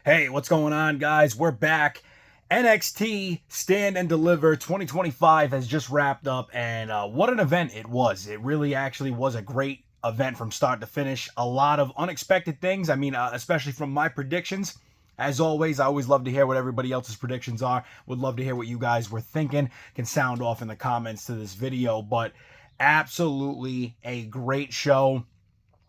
Hey, what's going on, guys? We're back. NXT Stand and Deliver 2025 has just wrapped up, and what an event it was. It really actually was a great event from start to finish. A lot of unexpected things. I mean, especially from my predictions. As always, I always love to hear what everybody else's predictions are. Would love to hear what you guys were thinking. Can sound off in the comments to this video, but absolutely a great show.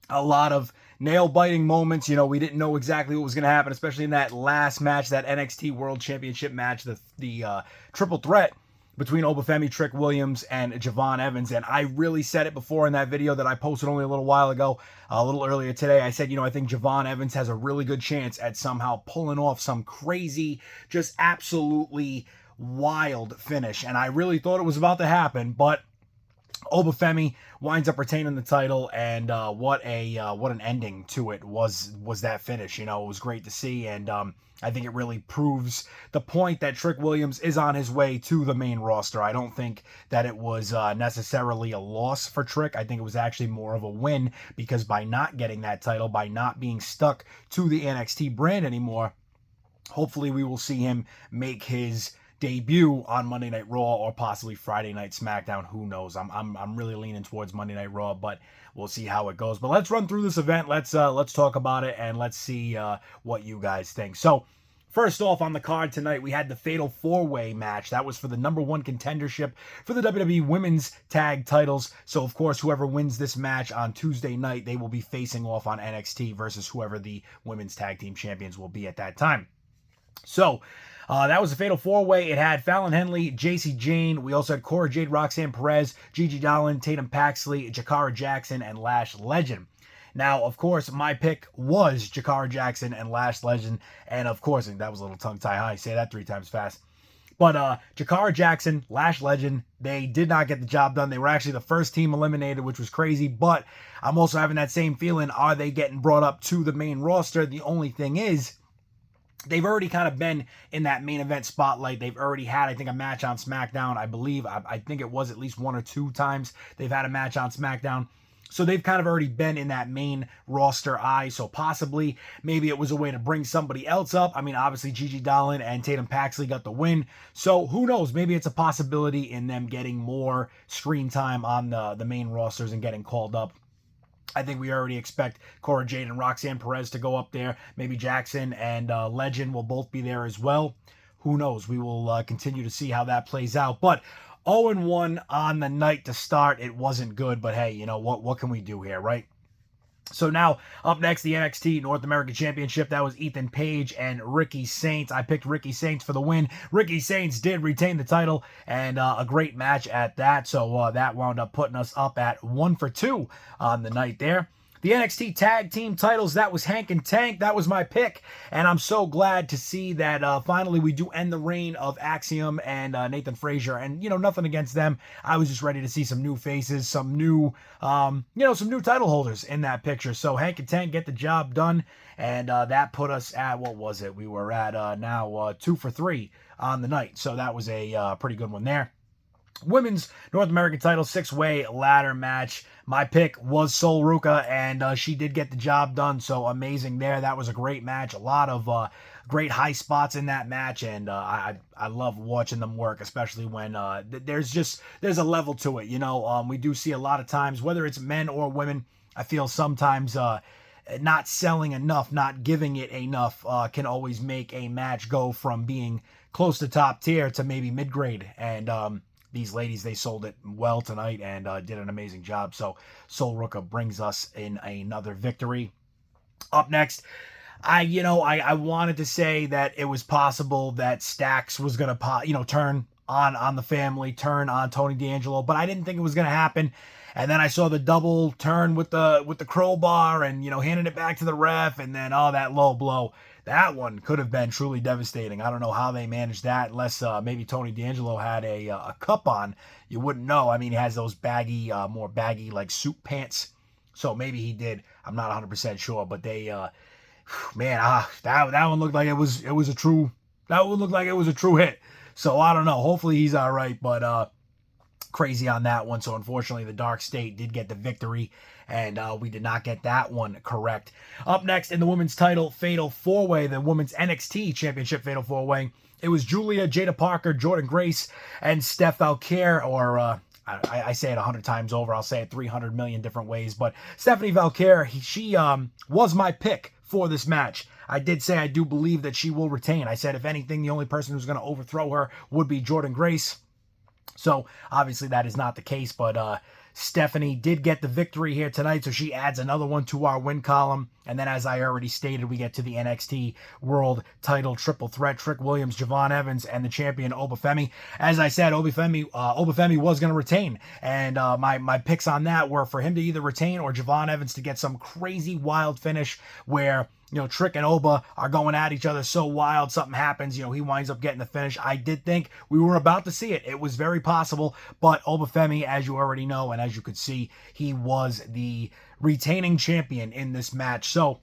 A lot of nail-biting moments. You know, we didn't know exactly what was going to happen, especially in that last match, that NXT World Championship match, the triple threat between Obafemi, Trick Williams, and Javon Evans. And I really said it before in that video that I posted only a little while ago, a little earlier today. I said, you know, I think Javon Evans has a really good chance at somehow pulling off some crazy, just absolutely wild finish. And I really thought it was about to happen, but Obafemi winds up retaining the title, and what an ending to it was that finish. You know, it was great to see, and I think it really proves the point that Trick Williams is on his way to the main roster. I don't think that it was necessarily a loss for Trick. I think it was actually more of a win, because by not getting that title, by not being stuck to the NXT brand anymore, hopefully we will see him make his debut on Monday Night Raw or possibly Friday Night SmackDown. Who knows? I'm really leaning towards Monday Night Raw, but we'll see how it goes. But let's run through this event. Let's talk about it, and let's see what you guys think. So first off on the card tonight, we had the Fatal 4-Way match. That was for the #1 contendership for the WWE Women's Tag Titles. So, of course, whoever wins this match on Tuesday night, they will be facing off on NXT versus whoever the Women's Tag Team Champions will be at that time. So, that was a Fatal 4-Way. It had Fallon Henley, JC Jane. We also had Cora Jade, Roxanne Perez, Gigi Dolan, Tatum Paxley, Jakara Jackson, and Lash Legend. Now, of course, my pick was Jakara Jackson and Lash Legend. And, of course, that was a little tongue-tie high. Say that 3 times fast. But Jakara Jackson, Lash Legend, they did not get the job done. They were actually the first team eliminated, which was crazy. But I'm also having that same feeling. Are they getting brought up to the main roster? The only thing is, they've already kind of been in that main event spotlight. They've already had, I think, a match on SmackDown. I believe, I think it was at least 1 or 2 times they've had a match on SmackDown. So they've kind of already been in that main roster eye. So possibly, maybe it was a way to bring somebody else up. I mean, obviously, Gigi Dolan and Tatum Paxley got the win. So who knows? Maybe it's a possibility in them getting more screen time on the main rosters and getting called up. I think we already expect Cora Jade and Roxanne Perez to go up there. Maybe Jackson and Legend will both be there as well. Who knows? We will continue to see how that plays out. But 0-1 on the night to start. It wasn't good, but hey, you know, what can we do here, right? So now, up next, the NXT North American Championship. That was Ethan Page and Ricky Saints. I picked Ricky Saints for the win. Ricky Saints did retain the title, and a great match at that. So that wound up putting us up at 1 for 2 on the night there. The NXT Tag Team titles, that was Hank and Tank. That was my pick. And I'm so glad to see that finally we do end the reign of Axiom and Nathan Frazier. And, you know, nothing against them. I was just ready to see some new faces, some new, some new title holders in that picture. So Hank and Tank get the job done. And that put us at, what was it? We were at now 2 for 3 on the night. So that was a pretty good one there. Women's North American title 6-way ladder match. My pick was Sol Ruca, and she did get the job done, so amazing there. That was a great match. A lot of great high spots in that match, and I love watching them work, especially when there's a level to it. You know, we do see a lot of times, whether it's men or women, I feel sometimes not selling enough, not giving it enough can always make a match go from being close to top tier to maybe mid-grade, and these ladies, they sold it well tonight and did an amazing job. So Sol Ruca brings us in another victory. Up next, I wanted to say that it was possible that Stax was going to, turn on the family, turn on Tony D'Angelo, but I didn't think it was going to happen. And then I saw the double turn with the crowbar and, handing it back to the ref, and then, that low blow. That one could have been truly devastating. I don't know how they managed that, unless maybe Tony D'Angelo had a cup on. You wouldn't know. I mean, he has those baggy, more baggy, like suit pants. So maybe he did. I'm not 100% sure, but they, man, that one looked like it was a true. That one looked like it was a true hit. So I don't know. Hopefully he's all right. But crazy on that one. So unfortunately, the Dark State did get the victory, and we did not get that one correct. Up next in the women's title Fatal 4-Way, the women's NXT Championship Fatal 4-Way, it was Julia, Jada Parker, Jordan Grace, and Steph Valkyrie, or I say it 100 times over. I'll say it 300 million different ways. But Stephanie Valkyrie, she was my pick for this match. I did say I do believe that she will retain. I said, if anything, the only person who's going to overthrow her would be Jordan Grace. So obviously that is not the case, but Stephanie did get the victory here tonight, so she adds another one to our win column. And then, as I already stated, we get to the NXT World Title Triple Threat: Trick Williams, Javon Evans, and the champion Obafemi. As I said, Obafemi was going to retain, and my picks on that were for him to either retain or Javon Evans to get some crazy wild finish where, you know, Trick and Oba are going at each other so wild, something happens, you know, he winds up getting the finish. I did think we were about to see it. It was very possible, but Obafemi, as you already know, and as you could see, he was the retaining champion in this match. So,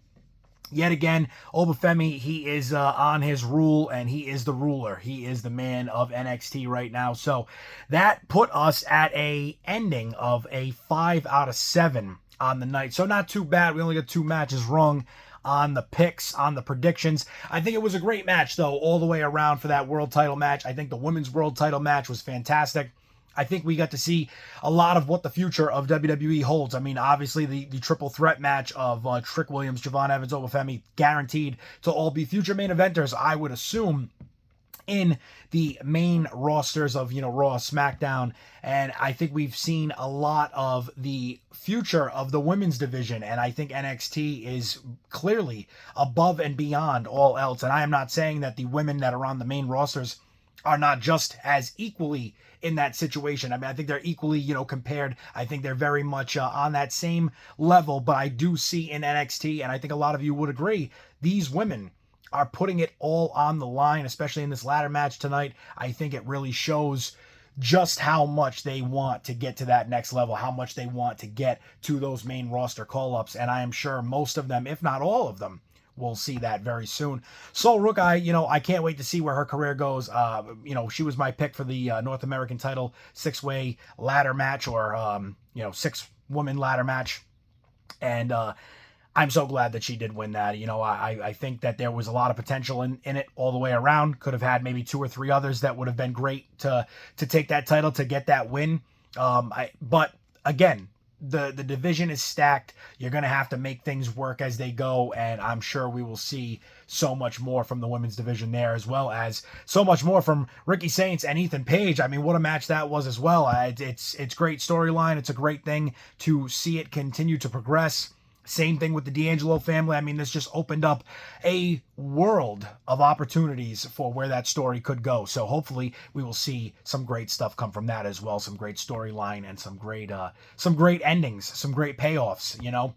yet again, Obafemi, he is on his rule, and he is the ruler. He is the man of NXT right now. So, that put us at a ending of a 5 out of 7 on the night. So, not too bad. We only got 2 matches wrong on the picks, on the predictions. I think it was a great match, though, all the way around for that world title match. I think the women's world title match was fantastic. I think we got to see a lot of what the future of WWE holds. I mean, obviously, the triple threat match of Trick Williams, Javon Evans, Obafemi, guaranteed to all be future main eventers, I would assume, in the main rosters of, you know, Raw, SmackDown. And I think we've seen a lot of the future of the women's division, and I think NXT is clearly above and beyond all else. And I am not saying that the women that are on the main rosters are not just as equally in that situation. I mean, I think they're equally, you know, compared. I think they're very much on that same level, but I do see in NXT, and I think a lot of you would agree, these women are putting it all on the line, especially in this ladder match tonight. I think it really shows just how much they want to get to that next level, how much they want to get to those main roster call-ups, and I am sure most of them, if not all of them, we'll see that very soon. Sol Rook, I can't wait to see where her career goes. She was my pick for the North American title 6-way ladder match, or 6-woman ladder match. And I'm so glad that she did win that. You know, I think that there was a lot of potential in it all the way around. Could have had maybe 2 or 3 others that would have been great to take that title, to get that win. But again, the division is stacked. You're going to have to make things work as they go, and I'm sure we will see so much more from the women's division there, as well as so much more from Ricky Saints and Ethan Page. I mean, what a match that was as well. It's great storyline. It's a great thing to see it continue to progress. Same thing with the D'Angelo family. I mean, this just opened up a world of opportunities for where that story could go. So hopefully we will see some great stuff come from that as well. Some great storyline and some great endings, some great payoffs, you know.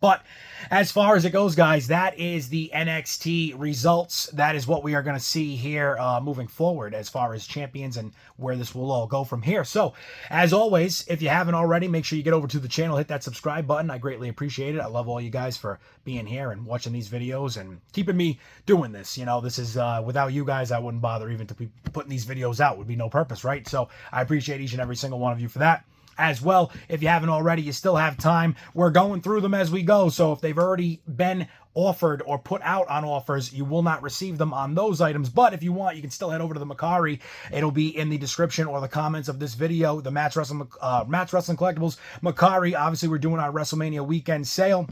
But as far as it goes, guys, that is the NXT results. That is what we are going to see here moving forward as far as champions and where this will all go from here. So, as always, if you haven't already, make sure you get over to the channel, hit that subscribe button. I greatly appreciate it. I love all you guys for being here and watching these videos and keeping me doing this. You know, this is, without you guys, I wouldn't bother even to be putting these videos out. Would be no purpose, right? So, I appreciate each and every single one of you for that. As well, if you haven't already, you still have time. We're going through them as we go, so if they've already been offered or put out on offers, you will not receive them on those items. But if you want, you can still head over to the MERCARI. It'll be in the description or the comments of this video. The Match Wrestling Collectibles MERCARI. Obviously, we're doing our WrestleMania weekend sale.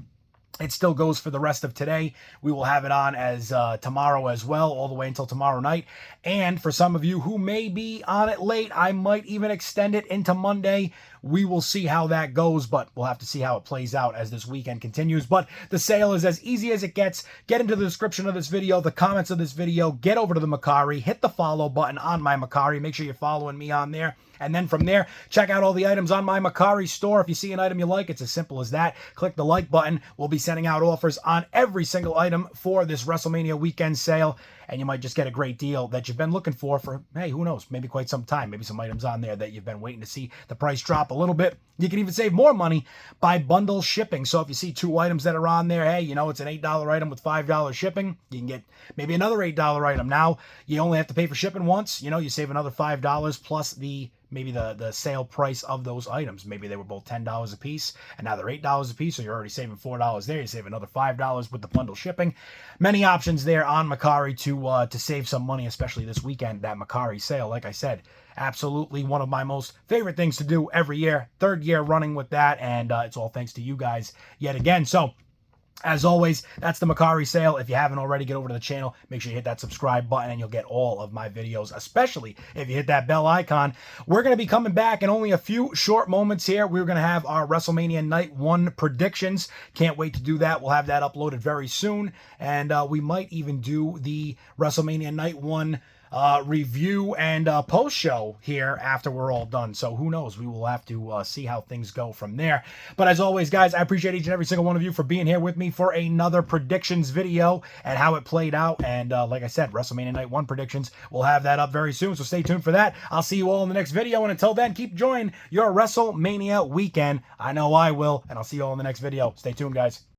It still goes for the rest of today. We will have it on as tomorrow as well, all the way until tomorrow night. And for some of you who may be on it late, I might even extend it into Monday. We will see how that goes, but we'll have to see how it plays out as this weekend continues. But the sale is as easy as it gets. Get into the description of this video, the comments of this video, get over to the MERCARI, hit the follow button on my MERCARI. Make sure you're following me on there. And then from there, check out all the items on my MERCARI store. If you see an item you like, it's as simple as that. Click the like button. We'll be sending out offers on every single item for this WrestleMania weekend sale. And you might just get a great deal that you've been looking for, hey, who knows, maybe quite some time. Maybe some items on there that you've been waiting to see the price drop a little bit. You can even save more money by bundle shipping. So if you see 2 items that are on there, hey, you know, it's an $8 item with $5 shipping. You can get maybe another $8 item. Now, you only have to pay for shipping once. You know, you save another $5 plus the maybe the sale price of those items. Maybe they were both $10 a piece, and now they're $8 a piece, so you're already saving $4 there. You save another $5 with the bundle shipping. Many options there on Mercari to save some money, especially this weekend, that Mercari sale. Like I said, absolutely one of my most favorite things to do every year. Third year running with that, and it's all thanks to you guys yet again. So, as always, that's the Mercari sale. If you haven't already, get over to the channel. Make sure you hit that subscribe button and you'll get all of my videos, especially if you hit that bell icon. We're going to be coming back in only a few short moments here. We're going to have our WrestleMania Night 1 predictions. Can't wait to do that. We'll have that uploaded very soon. And we might even do the WrestleMania Night 1 review and post show here after we're all done. So who knows? We will have to see how things go from there. But as always, guys, I appreciate each and every single one of you for being here with me for another predictions video and how it played out. And like I said, WrestleMania Night 1 predictions, we'll have that up very soon. So stay tuned for that. I'll see you all in the next video. And until then, keep enjoying your WrestleMania weekend. I know I will. And I'll see you all in the next video. Stay tuned, guys.